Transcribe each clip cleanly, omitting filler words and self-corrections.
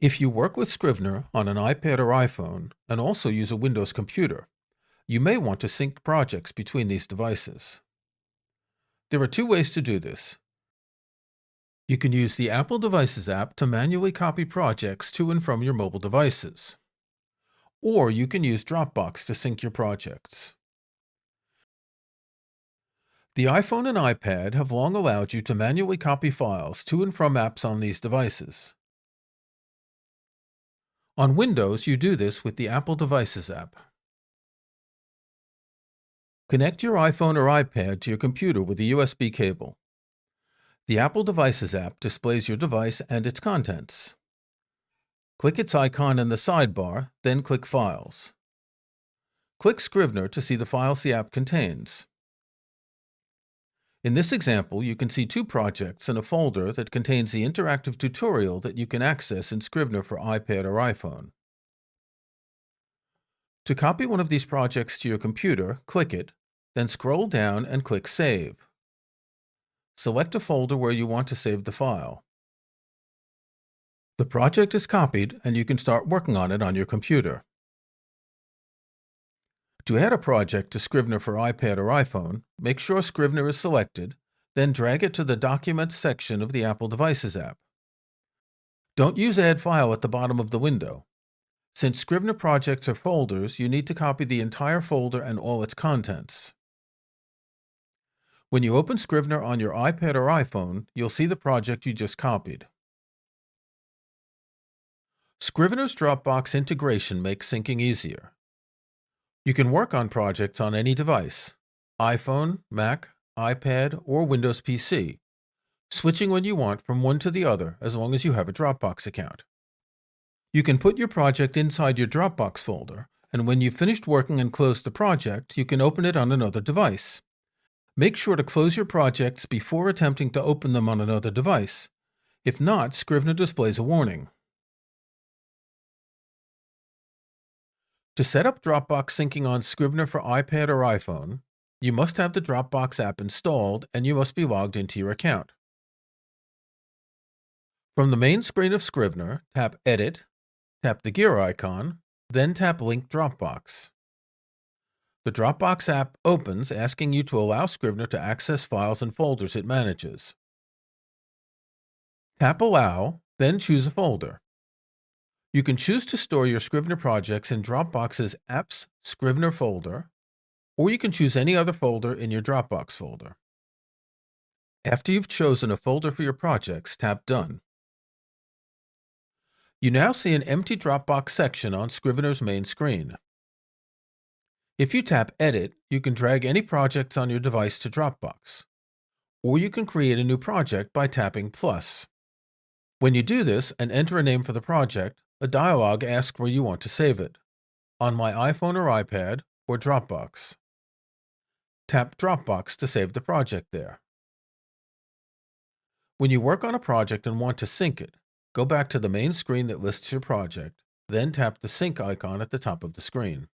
If you work with Scrivener on an iPad or iPhone and also use a Windows computer, you may want to sync projects between these devices. There are two ways to do this. You can use the Apple Devices app to manually copy projects to and from your mobile devices. Or you can use Dropbox to sync your projects. The iPhone and iPad have long allowed you to manually copy files to and from apps on these devices. On Windows, you do this with the Apple Devices app. Connect your iPhone or iPad to your computer with a USB cable. The Apple Devices app displays your device and its contents. Click its icon in the sidebar, then click Files. Click Scrivener to see the files the app contains. In this example, you can see two projects in a folder that contains the interactive tutorial that you can access in Scrivener for iPad or iPhone. To copy one of these projects to your computer, click it, then scroll down and click Save. Select a folder where you want to save the file. The project is copied and you can start working on it on your computer. To add a project to Scrivener for iPad or iPhone, make sure Scrivener is selected, then drag it to the Documents section of the Apple Devices app. Don't use Add File at the bottom of the window. Since Scrivener projects are folders, you need to copy the entire folder and all its contents. When you open Scrivener on your iPad or iPhone, you'll see the project you just copied. Scrivener's Dropbox integration makes syncing easier. You can work on projects on any device: iPhone, Mac, iPad, or Windows PC, switching when you want from one to the other as long as you have a Dropbox account. You can put your project inside your Dropbox folder, and when you've finished working and closed the project, you can open it on another device. Make sure to close your projects before attempting to open them on another device. If not, Scrivener displays a warning. To set up Dropbox syncing on Scrivener for iPad or iPhone, you must have the Dropbox app installed and you must be logged into your account. From the main screen of Scrivener, tap Edit, tap the gear icon, then tap Link Dropbox. The Dropbox app opens, asking you to allow Scrivener to access files and folders it manages. Tap Allow, then choose a folder. You can choose to store your Scrivener projects in Dropbox's Apps Scrivener folder, or you can choose any other folder in your Dropbox folder. After you've chosen a folder for your projects, tap Done. You now see an empty Dropbox section on Scrivener's main screen. If you tap Edit, you can drag any projects on your device to Dropbox, or you can create a new project by tapping Plus. When you do this and enter a name for the project, a dialog asks where you want to save it: on my iPhone or iPad, or Dropbox. Tap Dropbox to save the project there. When you work on a project and want to sync it, go back to the main screen that lists your project, then tap the sync icon at the top of the screen.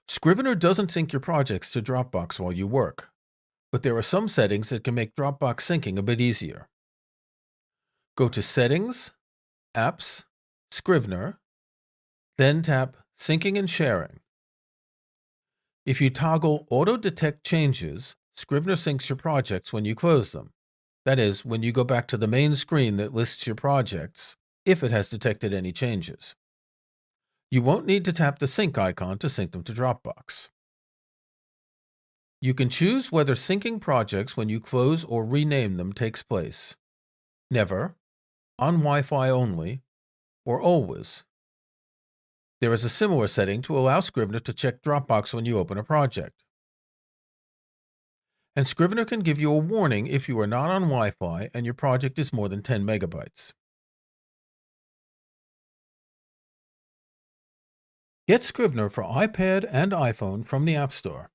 Scrivener doesn't sync your projects to Dropbox while you work, but there are some settings that can make Dropbox syncing a bit easier. Go to Settings, Apps, Scrivener, then tap Syncing and Sharing. If you toggle Auto Detect Changes, Scrivener syncs your projects when you close them. That is, when you go back to the main screen that lists your projects, if it has detected any changes. You won't need to tap the sync icon to sync them to Dropbox. You can choose whether syncing projects when you close or rename them takes place: never, on Wi-Fi only, or always. There is a similar setting to allow Scrivener to check Dropbox when you open a project. And Scrivener can give you a warning if you are not on Wi-Fi and your project is more than 10 megabytes. Get Scrivener for iPad and iPhone from the App Store.